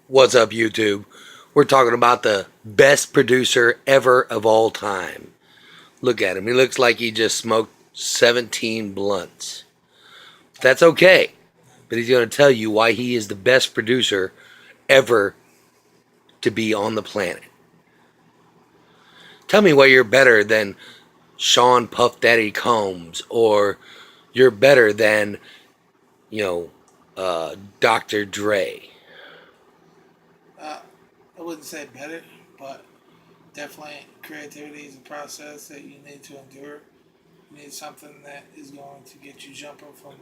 What's up, YouTube? We're talking about the best producer ever of all time. Look at him. He looks like he just smoked 17 blunts. That's okay, but he's going to tell you why he is the best producer ever to be on the planet. Tell me why you're better than Sean Puff Daddy Combs, or you're better than, you know, Dr. Dre. Uh, I wouldn't say better, but definitely creativity is a process that you need to endure. You need something that is going to get you jumping from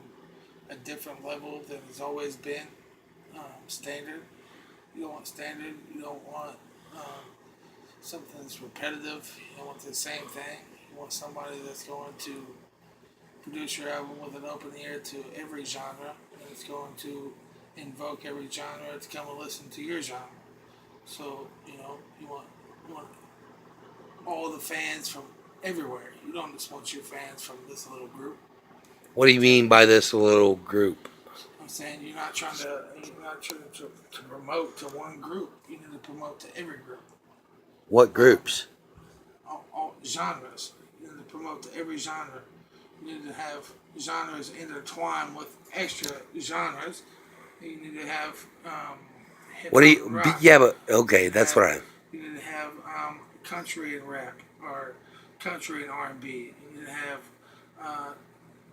a different level than it's always been. Standard. You don't want standard. You don't want something that's repetitive. You don't want the same thing. You want somebody that's going to produce your album with an open ear to every genre, and it's going to invoke every genre to come and listen to your genre. So you want all the fans from everywhere. You don't just want your fans from this little group. What do you mean by this little group? I'm saying you're not trying to promote to one group. You need to promote to every group. What Um, groups? all genres. You need to promote to every genre. You need to have genres intertwined with extra genres. You need to have hip What do hop and you? rock. Yeah, but okay, You that's have what I. you need to have country and rap, or country and R&B. You need to have uh,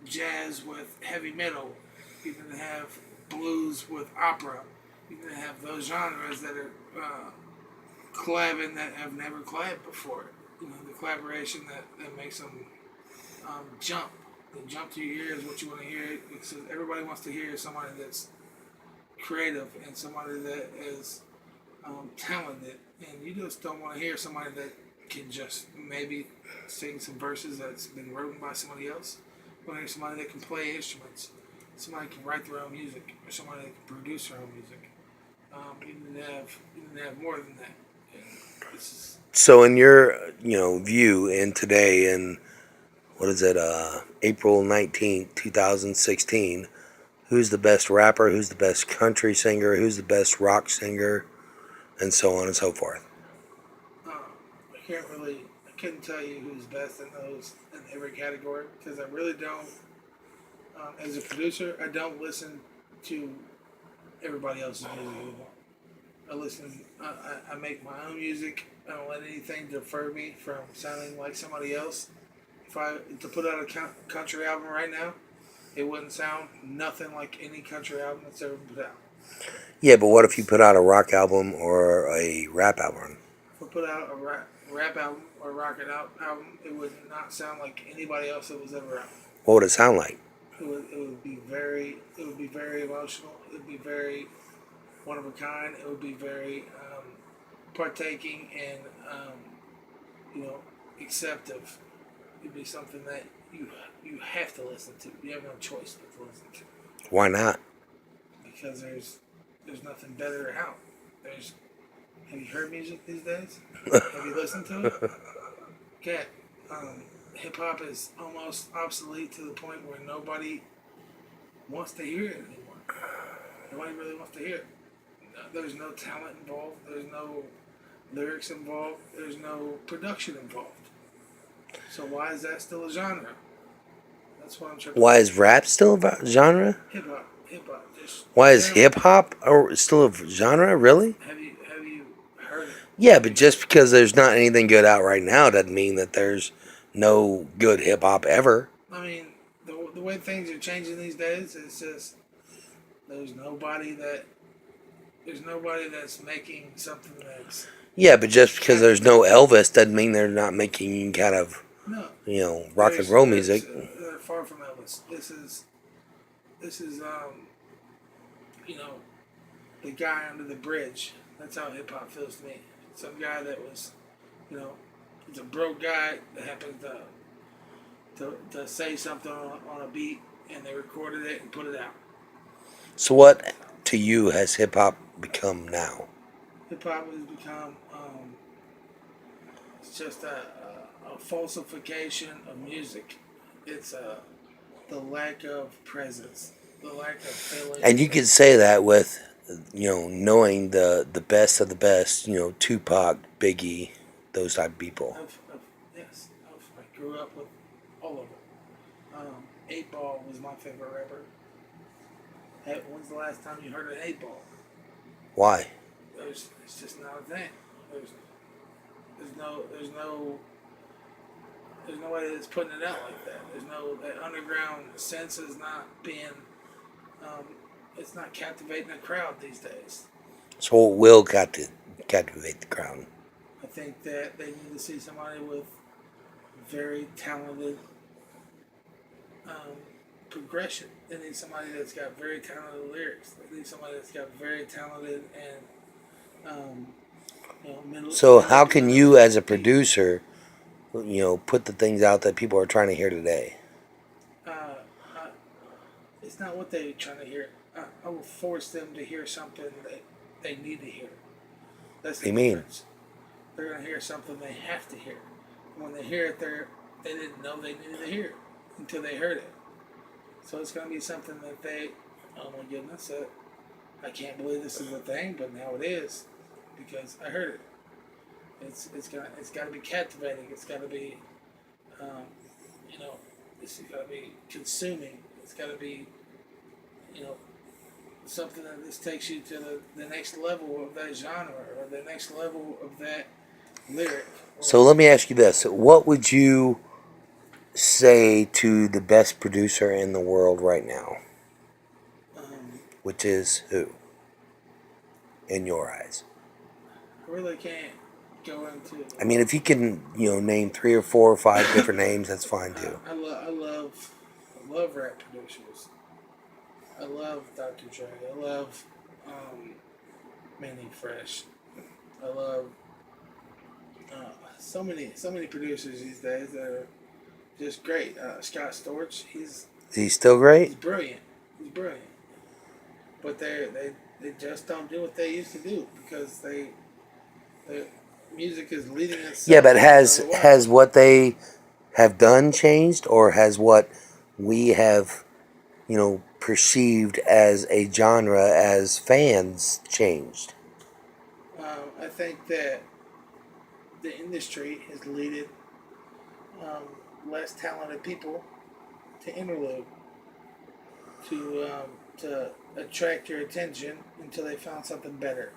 jazz with heavy metal. You need to have blues with opera. You need to have those genres that are collabing that have never collabed before. The collaboration that makes them jump. They jump to your ears what you want to hear. Because everybody wants to hear somebody that's creative and somebody that is talented, and you just don't want to hear somebody that can just maybe sing some verses that's been written by somebody else. You want to hear somebody that can play instruments, somebody that can write their own music, or somebody that can produce their own music. You need to have more than that. And this is So, in your view, in today, in what is it, April 19th, 2016, who's the best rapper? Who's the best country singer? Who's the best rock singer? And so on and so forth. I couldn't tell you who's best in those in every category because I really don't. As a producer, I don't listen to everybody else's music anymore. I make my own music. I don't let anything defer me from sounding like somebody else. If I to put out a country album right now, it wouldn't sound nothing like any country album that's ever been put out. Yeah, but what if you put out a rock album or a rap album? If I put out a rap album or a album, it would not sound like anybody else that was ever out. What would it sound like? It would be very emotional. It would be very one of a kind. It would be very partaking and you know acceptive. It'd be something that you have to listen to. You have no choice but to listen to Why not? because there's nothing better out. There's Have you heard music these days? Have you listened to it? Okay. Hip hop is almost obsolete to the point where nobody wants to hear it anymore. Nobody really wants to hear it. There's no talent involved. There's no lyrics involved. There's no production involved. So why is that still a genre? That's what I'm trying to. Why is rap still a genre? Hip hop, just Why in is general. hip hop still a genre? Really? Have you heard it? Yeah, but just because there's not anything good out right now doesn't mean that there's no good hip hop ever. I mean, the way things are changing these days, it's just there's nobody that there's nobody that's making something that's Yeah, but just because there's no Elvis doesn't mean they're not making kind of, no. rock and roll music. They're far from Elvis. This is you know the guy under the bridge. That's how hip hop feels to me. Some guy that was he's a broke guy that happens to say something on a beat, and they recorded it and put it out. So what to you has hip hop become now? Hip hop has become it's just a falsification of music. It's the lack of presence, the lack of feeling. And you can say that with knowing the best of the best, Tupac, Biggie, those type of people. Yes, I grew up with all of it. 8 Ball was my favorite rapper. When's the last time you heard of 8 Ball? Why? It's just not a thing. There's, there's no, there's no, there's nobody that's putting it out like that. There's no that underground sense is not being, um, it's not captivating a crowd these days. So what will captivate the crowd? I think that they need to see somebody with very talented um, progression. They need somebody that's got very talented lyrics. They need somebody that's got very talented and So how can manipulative you, as a beat. producer, put the things out that people are trying to hear today? Uh, uh, it's not what they're trying to hear. I will force them to hear something that they need to hear. That's What do the you mean? difference. They're going to hear something they have to hear. When they hear it, they didn't know they needed to hear it until they heard it. So it's going to be something that oh my goodness, I can't believe this is a thing, but now it is because I heard it. It's got to be captivating. It's got to be, um, you know, it's got to be consuming. It's got to be, you know, something that just takes you to the next level of that genre or the next level of that lyric. So let me ask you this: what would you say to the best producer in the world right now? Um, Which is who, in your eyes? I really can't go into. I mean, if you can, name 3 or 4 or 5 different names, that's fine too. I love rap producers. I love Dr. Dre. I love um, Manny Fresh. I love so many producers these days that are just great. Scott Storch, Is he still he's great? brilliant. He's brilliant. But they just don't do what they used to do because the music is leading Yeah, but itself has another way. has what they have done changed, or has what we have, perceived as a genre as fans changed? I think that the industry has leaded less talented people to interlude to attract your attention until they found something better.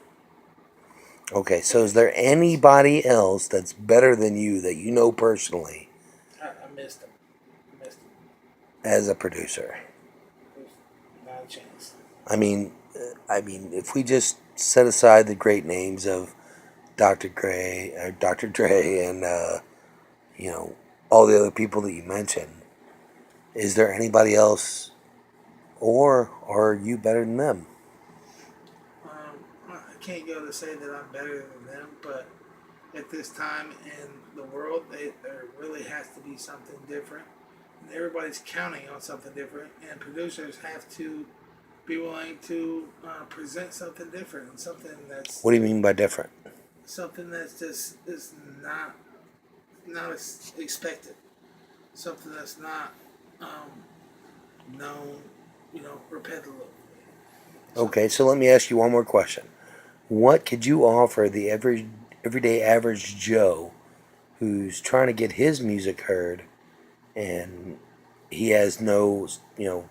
Okay, That so is makes there any sense. anybody else that's better than you that you know personally I missed them. I missed them. as a producer? There's not a chance. If we just set aside the great names of Dr. Dre, and you know all the other people that you mentioned, is there anybody else, or are you better than them? I can't go to say that I'm better than them, but at this time in the world, there really has to be something different. And everybody's counting on something different, and producers have to be willing to present something different and What do you mean by different? something that's just is not expected, something that's not um, known, repetitively. Okay, Something so let me ask you one more question. What could you offer the everyday average Joe who's trying to get his music heard, and he has no,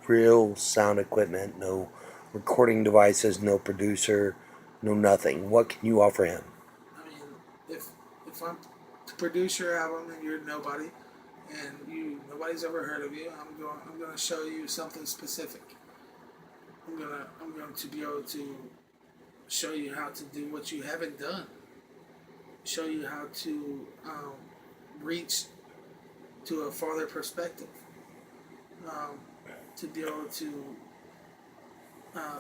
real sound equipment, no recording devices, no producer, no nothing? What can you offer him? I mean, if I'm to produce your album and you're nobody, and nobody's ever heard of you, I'm going to show you something specific. I'm going to be able to show you how to do what you haven't done. Show you how to reach to a farther perspective. Um, to be able to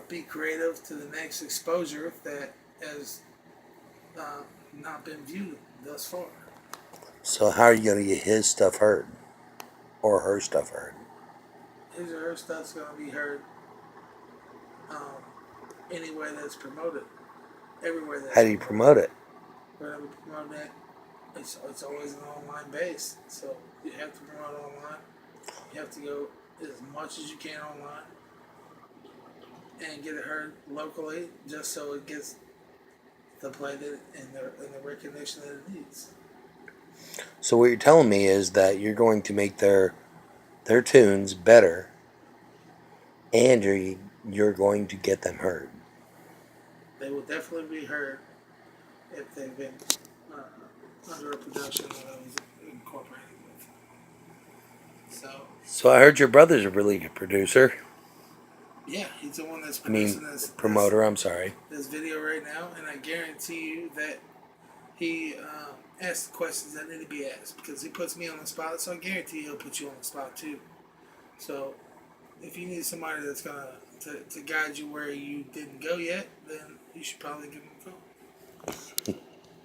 be creative to the next exposure that has uh, not been viewed thus far. So how are you going to get his stuff heard, or her stuff heard? His or her stuff's going to be heard um, anywhere that's promoted, everywhere How that's do you promoted. promote it? We're going to be promoting it. It's always an online base, so you have to promote online. You have to go as much as you can online. and get it heard locally, just so it gets the play that and the recognition that it needs. So what you're telling me is that you're going to make their tunes better, and you're going to get them heard. They will definitely be heard if they've been uh, under a production that I was incorporated with. So So I heard your brother's a really good producer. yeah, he's the one that's I mean, producing promoter. I'm sorry. this video right now, and I guarantee you that he asks the questions that need to be asked because he puts me on the spot. So I guarantee he'll put you on the spot too. So if you need somebody that's gonna to guide you where you didn't go yet, then you should probably give him a call.